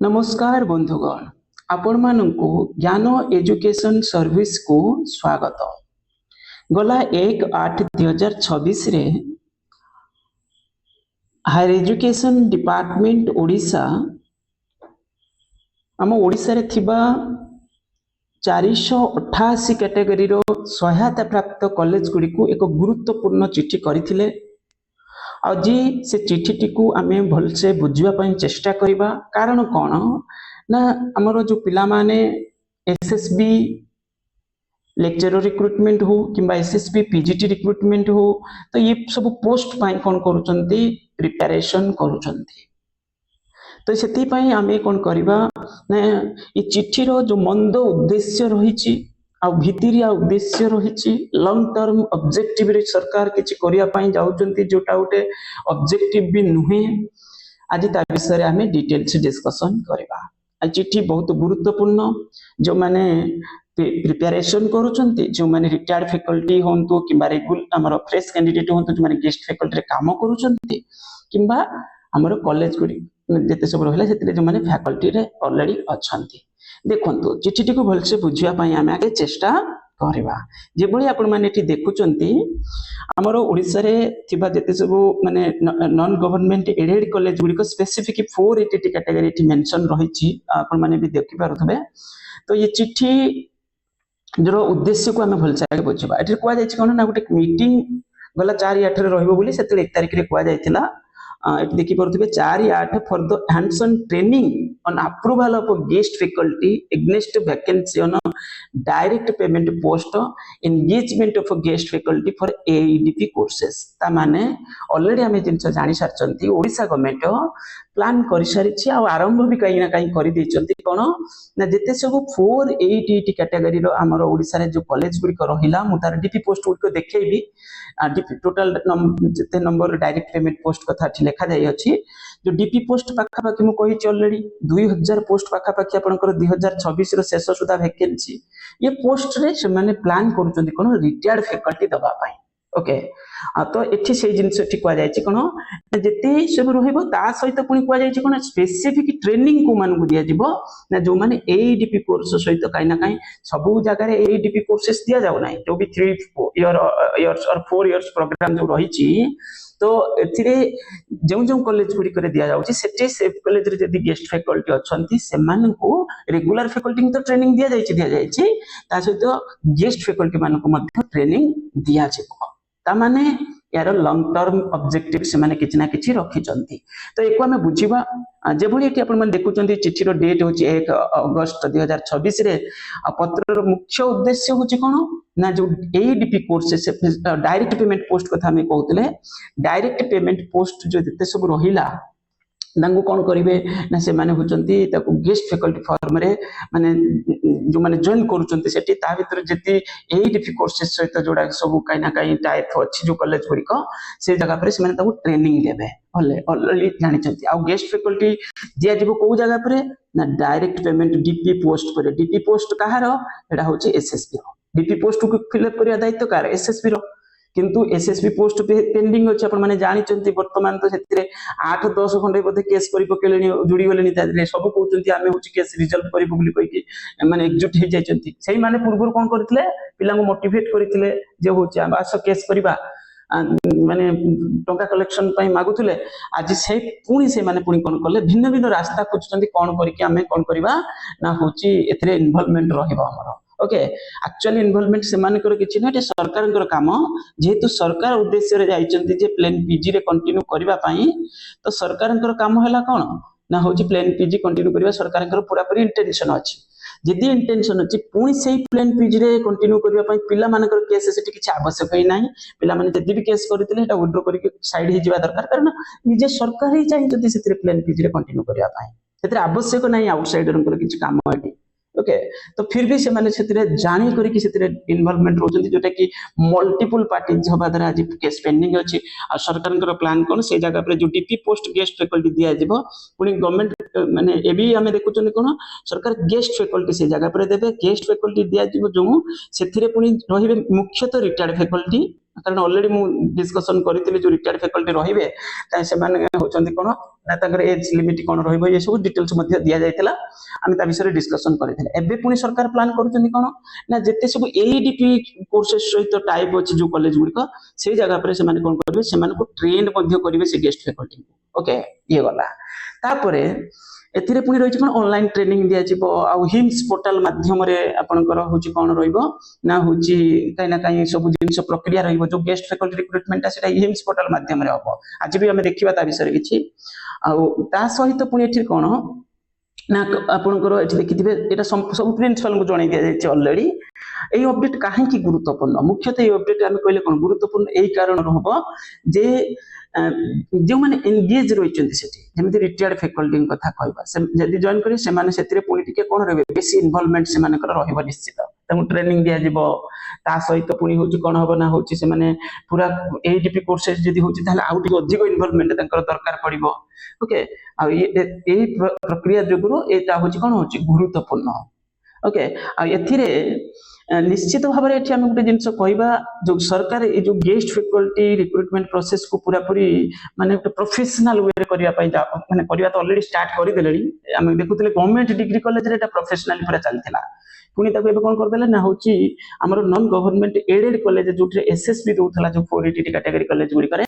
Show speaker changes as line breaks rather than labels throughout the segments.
नमस्कार बंधुगण, आपण मानकु ज्ञान एजुकेशन सर्विस को स्वागत। गला 1/8/2026 रे हायर एजुकेशन डिपार्टमेंट ओडिशा आम ओडिशा रे थिबा 488 कैटेगरी रो सहायता प्राप्त कॉलेज गुडी को एक गुरुत्वपूर्ण चिट्ठी करथिले। आज से चिट्ठी को आम भलसे बुझापी चेष्टा करवा। कारण कौन ना आमर जो पिला माने एसएसबी लेक्चरर रिक्रुटमेंट हो कि एसएसबी पीजीटी रिक्रुटमेंट हो, तो ये सब पोस्ट पाई कौन करुचंती प्रिपरेशन करुचंती। तो से आम कौन करवा ना ये चिट्ठीर जो मंद उद्देश्य रही आ भितरिया उद्देश्य रही लॉन्ग टर्म ऑब्जेक्टिव रे सरकार किछि करिया पई जाउचंती जोटा उटे ऑब्जेक्टिव भी नुहे। आज ता विषय आम डिटेल्स डिस्कशन करवा। आ चिट्ठी बहुत गुरुत्वपूर्ण। जो माने प्रिपरेशन करुचंती, जो माने रिटायर्ड फैकल्टी होंतु किबा रेगुलर हमर फ्रेश कैंडिडेट होंतु, जो माने गेस्ट फैकल्टी रे काम करुचंती किबा हमर कॉलेज गुडी जेते सब रहला सेते जो माने फैकल्टी रे ऑलरेडी अछंती। देखंतु चिट्ठी को भलसे बुझिया पई आमे आगे चेष्टा करवा। जे भली आपण माने एठी देखुचंती हमर ओडिसा रे थिबा जेते सब माने नॉन गवर्नमेंट एडेड कॉलेज गुडी को स्पेसिफिक 480 कैटेगरी एठी मेंशन रहिछि, आपण माने भी देखि पारुथबे। तो ये चिट्ठी जो उद्देश्य को आमे भलसे आगे बुझिबा। एठी कोआ जायछि कोन ना गोटे मीटिंग गला 4/8 रे रहइबो बोली सेते 1 तारिख रे कोआ जायतिला। देखी पारे 4/8 for the hands on training on approval of guest faculty against vacancy on direct payment post engagement of guest faculty for AEDP courses. ता माने ऑलरेडी हमें जिनस जानि सारचंती ओडिशा गवर्नमेंट प्लान करि सारिछि आ आरंभ भी कहीं ना कहीं करि दैचंती। कोन ना जेते सब 480 कैटेगरी रो हमर ओडिशा रे जो कॉलेज गुडी को रहिला मु तार डीपी पोस्ट गुडी को देखैबी। डीपी टोटल जेते नंबर डायरेक्ट पेमेंट पोस्ट कथा लिखा जाय अछि। जो डीपी पोस्ट पाखा पाखी मु कहि ऑलरेडी 2000 पोस्ट पाखा पाखी आपनकर 2026 रो शेष सुधा वैकेंसी। ये पोस्ट रे से माने प्लान करूचंती कोन रिटायर्ड फैकल्टी दबा पाई। ओके, तो एठी से जिंस एठी कोआ जायछि कोन जेते सब रहिबो ता सहित पुनी कोआ जायछि कोन स्पेसिफिक ट्रेनिंग को मान दिया जिवो ना जो माने एईडीपी कोर्स सहित काई ना काई सब जगह रे एईडीपी कोर्सेस दिया जाउ नै। जो भी 3 इयर्स और 4 इयर्स प्रोग्राम जो रहिछि, तो एथिरे जो जो कॉलेज गुडी करे दिया जाउछि सेटे से कॉलेज रे जदी गेस्ट फैकल्टी अछंती सेमान को रेगुलर फैकल्टी तो ट्रेनिंग दिया जायछि ता सहित गेस्ट फैकल्टी मान को मध्ये ट्रेनिंग दिया जिवो। ता माने यार लॉन्ग टर्म ऑब्जेक्टिव से माने किछि ना किछि रखिचंती। तो एको हमें बुझिबा। जे भली एठी आपण माने देखुचंती चिठीर डेट होछि 1 अगस्त 2026 रे। पत्रर मुख्य उद्देश्य होछि कोन ना जो एईडीपी कोर्सेस डायरेक्ट पेमेंट पोस्ट कथा हमें कहउतले। डायरेक्ट पेमेंट पोस्ट जो जते सब रहिला दांगु कोन करिवे ना से माने होचंती ताको गेस्ट फैकल्टी फॉर्म रे माने जो माने जॉइन करूचंती सेठी ता भीतर जति एईडीपी कोर्सेस सहित जोडा सब काई ना काई टाइप अछि जो कॉलेज गुडी को से जगह पर से माने ताको ट्रेनिंग देबे ऑलरेडी जानि चंती। आ गेस्ट फैकल्टी दिया जिवो को जगह पर ना डायरेक्ट पेमेंट डीपी पोस्ट पर। डीपी पोस्ट कहारो एडा होची एसएसबी रो। डीपी पोस्ट को फिलअप करिया दायित्व कार एसएसबी रो, किंतु एसएसबी पोस्ट पेंडिंग अछि। आपण माने जानि चंती वर्तमान तो सेतिरे 8-10 खंडे बदे केस करि पकेलेनी जुडी गलेनी तादरे सब कहउचंती आमे होची केस रिजल्व करिबो बुली कहि कि माने एकजुट हे जायचंती। सेही माने पूर्व कोन करथिले पिला को मोटिवेट करथिले जे होची आस केस करिबा माने टंका कलेक्शन पई मागुथिले। आज से पुणी से माने पुणी कोन करले भिन्न भिन्न रास्ता खोजचंती कोन करि कि आमे कोन करिबा ना होची एथरे इन्वॉल्वमेंट रहिबो हमर। ओके, एक्चुअली इन्वॉल्वमेंट से मानकर किछि ना सरकार काम जेहेतु सरकार उद्देश्य रे जाइचंती जे प्लेन पीजी रे कंटिन्यू करबा पई। तो सरकार काम हैला कोन ना होची प्लेन पीजी कंटिन्यू करबा सरकार पूरा पूरी इंटेंशन अछि। जदि इंटेंशन अछि पुणी सेही प्लेन पीजी रे कंटिन्यू करबा पई पिला मानकर केस सेठी किछि आवश्यक ही नाही। पिला माने जदि भी केस करथिले एटा विड्रॉ करिके साइड ही जिबा दरकार। कारण निजे सरकार ही चाहिचंती सेथिरे प्लेन पीजी रे कंटिन्यू करबा पई। सेथिरे आवश्यक नाही आउटसाइडर किछि काम एठी। ओके, तो फिर भी से माने सेतिरे जानि करी कि सेतिरे इन्वॉल्वमेंट रोचंती जोटा कि मल्टीपल पार्टीज हबा द्वारा आज केस पेंडिंग अछि। आ सरकारनकर प्लान कोन से जगह पर जो डीपी पोस्ट गेस्ट फैकल्टी दिया जिवो पुनी गवर्नमेंट माने एबी आमे देखुचन कोन सरकार गेस्ट फैकल्टी से जगह पर देबे गेस्ट फैकल्टी दिया जिवो जो सेथिरे पुनी रहिबे मुख्यतः रिटायर्ड फैकल्टी कारण ऑलरेडी मु डिस्कशन करथिले जो रिटायर्ड फैकल्टी रहिबे ताय से माने होचंती कोन ना ताकर एज लिमिट कोन रहइबो ये सब डिटेल्स मध्ये दिया जायतिला आमे ता विषय डिस्कशन करथिले एबे पुनी सरकार प्लान करूचंती कोन ना जेते सब एडीपी कोर्सेस सहित टाइप अछि जो कॉलेज गुडी से जगह पर से माने कोन करबे से माने को ट्रेन मध्ये करबे से गेस्ट फैकल्टी ओके ये गला तापरे एथिरे पुनी रहिछि कोन ऑनलाइन ट्रेनिंग दिया जिवो आ हिम्स पोर्टल माध्यम रे आपनकर होछि कोन रहिबो ना होछि काइना काई सब जिंस प्रक्रिया रहिबो जो गेस्ट फैकल्टी रिक्रुटमेंट सेटा हिम्स पोर्टल माध्यम रे हबो आज भी हमें देखिबा ता विषय किछि आ ता सहित पुनी एथि कोन ना आपनकर एथि देखिथिबे एटा सब प्रिंसिपल को जणाई दिया जायछि ऑलरेडी এই अपडेट काहे की गुरुत्वपूर्ण मुख्यतः এই अपडेट आमे कहले कोन गुरुत्वपूर्ण एई कारण रहबो जे जो माने एंगेज रहिचंती सेठी जेमिति रिटायर्ड फैकल्टी कथा कहबा से जदी जॉइन करी से माने सेतिरे पुनी टिके कोन रहबे बेसी इन्वॉल्वमेंट से माने कर रहबो निश्चित तमु ट्रेनिंग दिया जिवो ता सहित पुनी होची कोन हबो ना होची से माने पूरा एडीपी कोर्सेस जदी होची ताले आउट अधिक इन्वॉल्वमेंट तंकर दरकार पड़िबो ओके आ ए प्रक्रिया जोगुरो एटा होची कोन होची गुरुत्वपूर्ण ओके आ एथिरे निश्चित भाव में एठी हम गोटे जिनस कहबा जो सरकार ए जो गेस्ट फैकल्टी रिक्रुटमेंट प्रोसेस को पूरा पूरी माने गोटे प्रोफेशनल वे रे करिया पई माने करिया तो ऑलरेडी स्टार्ट करि देलेनी हम देखुतले गवर्नमेंट डिग्री कॉलेज रे एटा प्रोफेशनल पूरा चलथिला पुनी ताको एबे कोन कर देले ना होची हमर नॉन गवर्नमेंट एडेड कॉलेज जोटे एसएसबी दोथला जो 480 कैटेगरी कॉलेज गुडी करे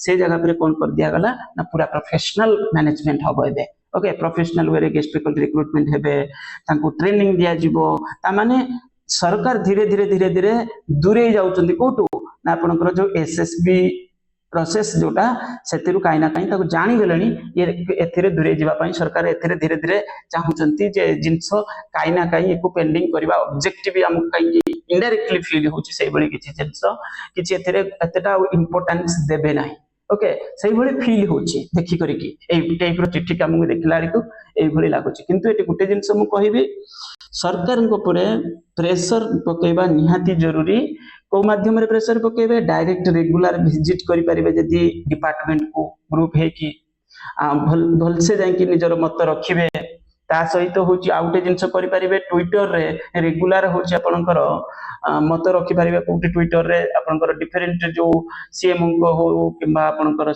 से जगह पर कोन कर दिया गला ना पूरा प्रोफेशनल मैनेजमेंट हबो एबे ओके प्रोफेशनल वे रे गेस्ट फैकल्टी रिक्रुटमेंट हेबे ताको ट्रेनिंग दिया जिवो ता माने सरकार धीरे धीरे धीरे धीरे दूरे जाउचंदी कोटू ना आपनकर जो एसएसबी प्रोसेस जोटा सेतिरु काई ना काई ताको जानि गेलनी ये एथिरे दूरे जिबा पई सरकार एथिरे धीरे धीरे चाहुचंती जे जिंस काई ना काई एको पेंडिंग करबा ऑब्जेक्टिव हम काई इनडायरेक्टली फील होची सेही बळी किछि जिंस किछि एथिरे एतटा इंपोर्टेंस देबे नाही ओके सेही बळी फील होची देखि करी कि एई टाइप रो चिट्ठी का मु देखला रिकु एई बळी लागुची किंतु एटी गुटे जिंस मु कहिबी सरकार को परे प्रेशर पकेबा निहाती जरूरी को माध्यम रे प्रेशर पकेबे डायरेक्ट रेगुलर विजिट करि परिबे जदी डिपार्टमेंट को ग्रुप हे कि भल से जाय कि निजर मत रखिबे ता सहित होची आउटे जिंस करि परिबे ट्विटर रे रेगुलर होची आपनकर मत रखि परिबे कोटी ट्विटर रे आपनकर डिफरेंट जो सीएम को हो किबा आपनकर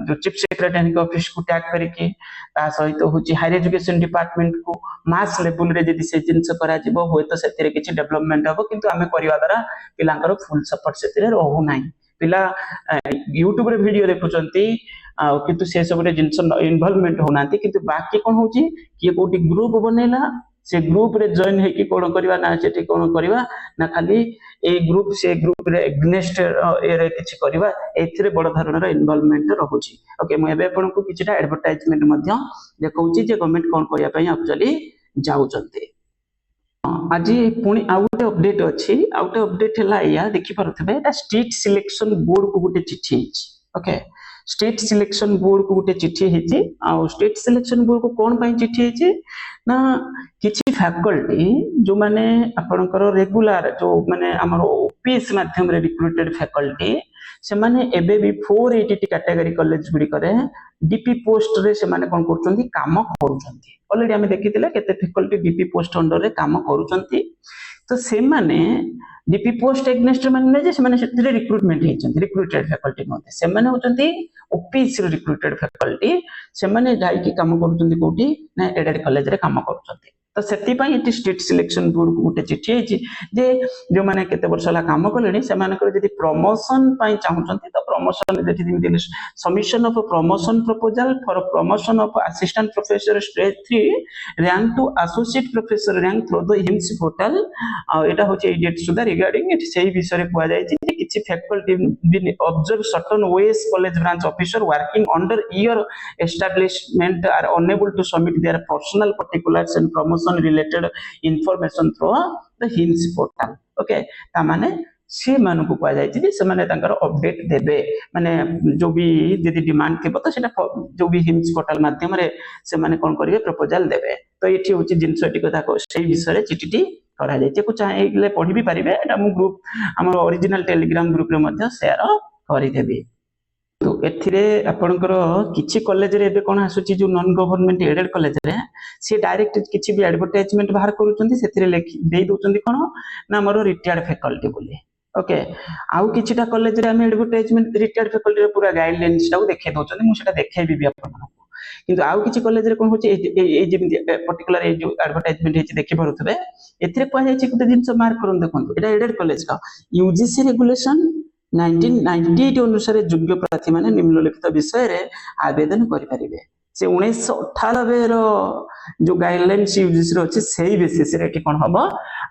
जो चीफ सेक्रेटरी के ऑफिस को टैग करके ता सहित होची हायर एजुकेशन डिपार्टमेंट को मास लेवल रे जदी से जिंस करा जिवो होय तो सेतिरे किछि डेवलपमेंट हबो किंतु आमे करिवा द्वारा पिलांकर फुल सपोर्ट सेतिरे रहू नाही पिला यूट्यूब रे वीडियो देखुचंती किंतु से सब रे जिंस इन्वॉल्वमेंट होनांती किंतु बाकी कोन होची कि कोटी ग्रुप बनेला से ग्रुप रे जॉइन हे कि कोन करबा ना सेठी कोन करबा ना खाली ए ग्रुप से ग्रुप रे एग्नेस्ट ए किछि करबा एथिरे बड़ धरणर इन्वॉल्वमेंट रहूची ओके म एबे आपन को किछटा एडवर्टाइजमेंट मध्य देखौची जे गवर्नमेंट कोन करिया पई एक्चुअली जाउचंती आज पुणी आउटे अपडेट अछि आउटे अपडेट हला या देखि परथबे एटा स्टेट सिलेक्शन बोर्ड को गुटे चिट्ठी हिची ओके स्टेट सिलेक्शन बोर्ड को गुटे चिट्ठी हिची आ स्टेट सिलेक्शन बोर्ड को कोन पई चिट्ठी हिची ना किछि फैकल्टी जो माने आपनकर रेगुलर जो माने हमर ओपीएस माध्यम रे रिक्रूटेड फैकल्टी से माने एबे भी 480 कैटेगरी कॉलेज गुडी करे डीपी पोस्ट रे से माने कोन करचंती काम करूचंती ऑलरेडी हमें देखितिले केते फैकल्टी डीपी पोस्ट अंडर रे काम करूचंती तो से माने डीपी पोस्ट एग्नेस्ट माने जे से माने सेतिरे रिक्रूटमेंट हेचंती रिक्रूटेड फैकल्टी नोते से माने होचंती ओपीएस रे रिक्रूटेड फैकल्टी से माने जाई की काम करूचंती कोठी ना एडेड कॉलेज रे काम करूचंती तो सेति पई इति स्टेट सिलेक्शन बोर्ड को गुटे चिट्ठी हेची जे जो माने केते वर्ष ला काम करलेनी से मानकर जदी प्रमोशन पई चाहुचंती तो प्रमोशन जेति दिमिति submission of promotion proposal for promotion of assistant professor stage 3 rank to associate professor rank through the HIMS portal एटा होचे डेट सुदा रिगार्डिंग इट सेही विषय रे कुआ जाय जे किछि faculty been observe certain ways college branch officer working under year establishment are unable to submit their personal particulars and promotion related information through the HIMS portal okay ता माने से मानको कुआ जाय जे से माने तांकर अपडेट देबे माने जो भी जदी डिमांड थेबो तो सेटा जो भी हिम्स पोर्टल माध्यम रे से माने कोन करिवे प्रपोजल देबे तो एठी होची जिंस एटी कथा को सेही विषय रे चिटिटी करा जाय को चाहेले पढि भी परिबे एटा मु ग्रुप हमर ओरिजिनल टेलीग्राम ग्रुप रे मध्ये शेयर करि देबी तो एथिरे आपणकर किछि कॉलेज रे एबे कोन आसुची जो नॉन गवर्नमेंट एडेड कॉलेज रे से डायरेक्ट किछि भी एडवर्टाइजमेंट बाहर करूचंती सेथिरे लेखि देई दोचंती कोन ना मोर रिटायर्ड फैकल्टी बोली ओके आउ किछिटा कॉलेज रे हम एडवर्टाइजमेंट रिटायर्ड फैकल्टी रे पूरा गाइडलाइंस टाउ देखै दोचंती मु सेटा देखैबी भी आपन किंतु आउ किछि कॉलेज रे कोन होची ए जेमि पर्टिकुलर ए जो एडवर्टाइजमेंट हेची देखि पारुथबे एथिरे कोन हेची गुटे जिंस मार्क करन देखंतु एटा एडेड कॉलेज का यूजीसी रेगुलेशन 1998 अनुसार योग्य प्रार्थी माने निम्नलिखित विषय रे आवेदन करि परिबे से 1998 रो जो गाइडलाइंस यूजीसी रो अछि सेही बेसिस रे कि कोन हबो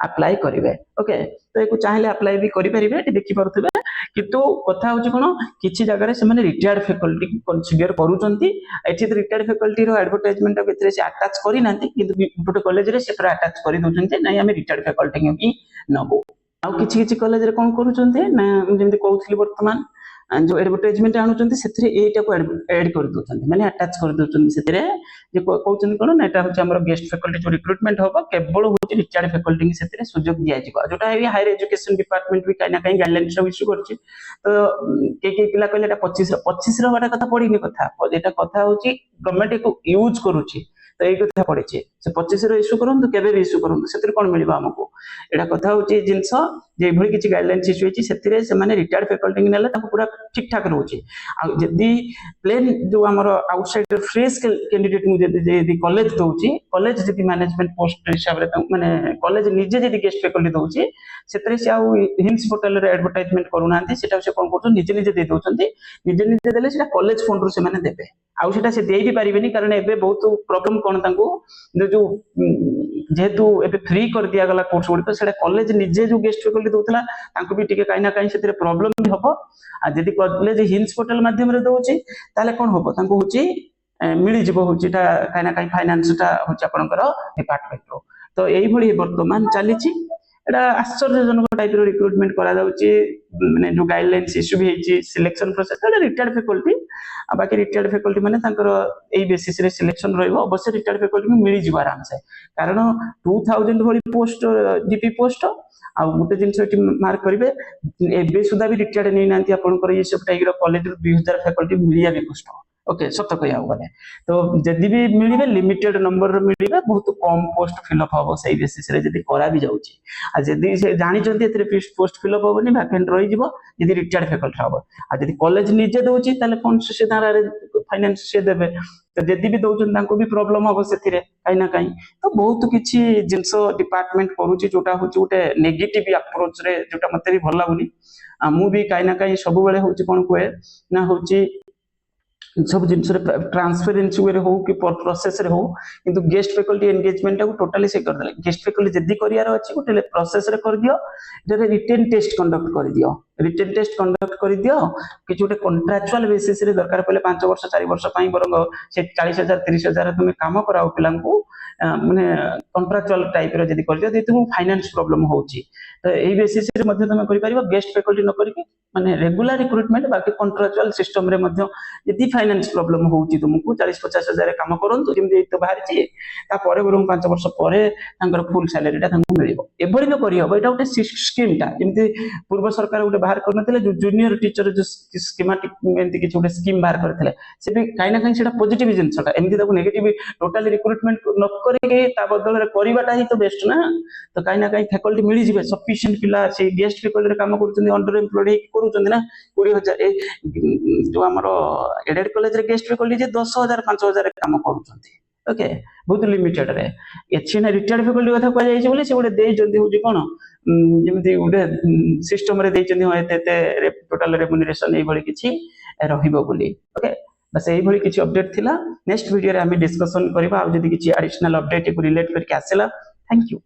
अप्लाई करिवे ओके तो एको चाहिले अप्लाई भी करि परिबे एटी देखि पारुथबे किंतु कथा होची कोन किछि जगह रे से माने रिटायर्ड फैकल्टी कंसीडर करूचंती एठी रिटायर्ड फैकल्टी रो एडवर्टाइजमेंट केतरे से अटैच करि नांती किंतु गुटे कॉलेज रे से पूरा अटैच करि दोचंती नै हम रिटायर्ड फैकल्टी ही नबो आउ किछि किछि कॉलेज रे कोन करूचंती ना जेमति कहउथली वर्तमान जो एडवर्टाइजमेंट आनुचंती सेथिरे एटा को ऐड कर दोचंती माने अटैच कर दोचंती सेथिरे जे कहउचंती कोन ना एटा होची हमर गेस्ट फैकल्टी जो रिक्रूटमेंट होबो केवल होची रिटायर्ड फैकल्टी सेथिरे सुयोग दिया जिवो जोटा है हायर एजुकेशन डिपार्टमेंट भी काई ना काई गाइडलाइंस इशू करछि तो के पिला कहले एटा 25 रो बाटा कथा पडिनी कथा एटा कथा होची गवर्नमेंट को यूज करूछि तो ये कथा पड़े से 25 इश्यू करूँ केवे भी इश्यू करूँ से कौन मिल आमको एटा कथा होची जिनस जे भली किछि गाइडलाइंस इश्यू होची सेतिरे से माने रिटायर्ड फैकल्टी नेले ताको पूरा ठीक ठाक रहउची आ जदी प्लेन जो हमर आउटसाइडर फ्रेश कैंडिडेट मु जदी कॉलेज दोउची कॉलेज जदी मैनेजमेंट पोस्ट हिसाब रे माने कॉलेज निजे जदी गेस्ट फैकल्टी दोउची सेतिरे से आउ हिंस पोर्टल रे एडवर्टाइजमेंट करूनांती सेटा से कोन करछन निजे निजे दे दोचंती निजे देले सेटा कॉलेज फंड रो से माने देबे आउ सेटा से देई भी परिबेनी कारण एबे बहुत प्रॉब्लम कोन तांको जो जेहेतु एबे फ्री कर दिया गला कोर्स गुडी तो सेटा कॉलेज निजे जो गेस्ट फैकल्टी दोतला तांको भी टिके काई ना काई सेतिरे प्रॉब्लम भी हबो आ जदी कॉलेज हिंस पोर्टल माध्यम रे दोउची ताले कोन हबो तांको होची मिली जिवो होची ता काई ना काई फाइनेंस ता होची आपनकर डिपार्टमेंट रो तो एई भली वर्तमान चलीची एटा आश्चर्यजनक टाइप रो रिक्रूटमेंट करा जाउची माने जो गाइडलाइंस इशू भी हेची सिलेक्शन प्रोसेस एटा रिटायर्ड फैकल्टी आ बाकी रिटायर्ड फैकल्टी माने तांकर एई बेसिस रे सिलेक्शन रहइबो अवश्य रिटायर्ड फैकल्टी में मिली जिवो आराम से कारण 2000 भली पोस्ट जीपी पोस्ट आ गुटे जिंस एटी मार्क करिवे एबे सुदा भी रिटायर्ड नै नांती आपनकर ये सब टाइप रो कॉलेज रो 2000 फैकल्टी मिलिया भी पोस्ट ओके सत कहया गले तो जदी भी मिलिबे लिमिटेड नंबर रो मिलिबे बहुत कम पोस्ट फिल अप होबो सही बेसिस रे जदी करा भी जाउची आ जदी से जानि चंती एतरे पोस्ट फिल अप होबनी वैकेंट रहि जिवो जदी रिटायर्ड फैकल्टी होबो आ जदी कॉलेज निजे दोउची ताले कोन से दारा रे फाइनेंस से देबे तो जदी भी दोउचन तांको भी प्रॉब्लम होबो सेथिरे काई ना काई तो बहुत किछि जिंस डिपार्टमेंट करूची जोटा होची उटे नेगेटिव अप्रोच रे जोटा मते भी भल लागुनी आ मु भी काई ना काई सब बेले होची कोन कोए ना होची सब जिनस ट्रांसपेरेंसी वे हो कि प्रोसेस रे हो किंतु गेस्ट फैकल्टी एंगेजमेंट को टोटली से कर दले गेस्ट फैकल्टी जदी करियार अछि गोटे प्रोसेस रे कर दियो जे रिटन टेस्ट कंडक्ट कर दियो रिटन टेस्ट कंडक्ट कर दियो कि जोटे कॉन्ट्रैक्चुअल बेसिस रे दरकार पले 5 वर्ष 4 वर्ष पई बरंग से 40000 30000 तुम काम कराओ पिलांको माने कॉन्ट्रैक्चुअल टाइप रे जदी कर दियो जेतु फाइनेंस प्रॉब्लम होची तो एई बेसिस रे मध्ये तुम करि परिबो गेस्ट फैकल्टी न करिके माने रेगुलर रिक्रूटमेंट बाकी कॉन्ट्रैक्चुअल सिस्टम रे मध्ये यदि फाइनेंस प्रॉब्लम होची तुमको 40-50 हजार काम करंतु जेमि तो बाहर छी ता परे बरं 5 वर्ष परे तांकर फुल सैलरी ता तांको मिलिबो एभली भी करियो एटा उटे स्कीम ता जेमि पूर्व सरकार उटे बाहर करनथिले जो जूनियर टीचर जो स्कीमेटिक एंति किछ उटे स्कीम बाहर करथिले से भी काई ना काई सेटा पॉजिटिव जिंसटा एमि ताको नेगेटिव टोटली रिक्रूटमेंट न करिके ता बदल रे करिवाटा ही तो बेस्ट ना तो काई ना काई फैकल्टी मिली जिवे सफिशिएंट पिला से गेस्ट फैकल्टी रे काम करूचंदी अंडर एम्प्लॉयड हे करूचंदी ना 20000 ए जो हमरो एडेड कॉलेज रे गेस्ट फैकल्टी जे 10000 5000 काम करूचंदी ओके बहुत लिमिटेड रे एछि ना रिटायर्ड फैकल्टी कथा को जाई छै बोले से गोटे देई जंदी होजी कोन जेमति गोटे सिस्टम रे देई चंदी हो एते टोटल रेम्युनरेशन एई भली किछि रहिबो बोली ओके बस एई भली किछि अपडेट थिला नेक्स्ट वीडियो रे हम डिस्कशन करबा आ जदी किछि एडिशनल अपडेट को रिलेट करके आसेला थैंक यू।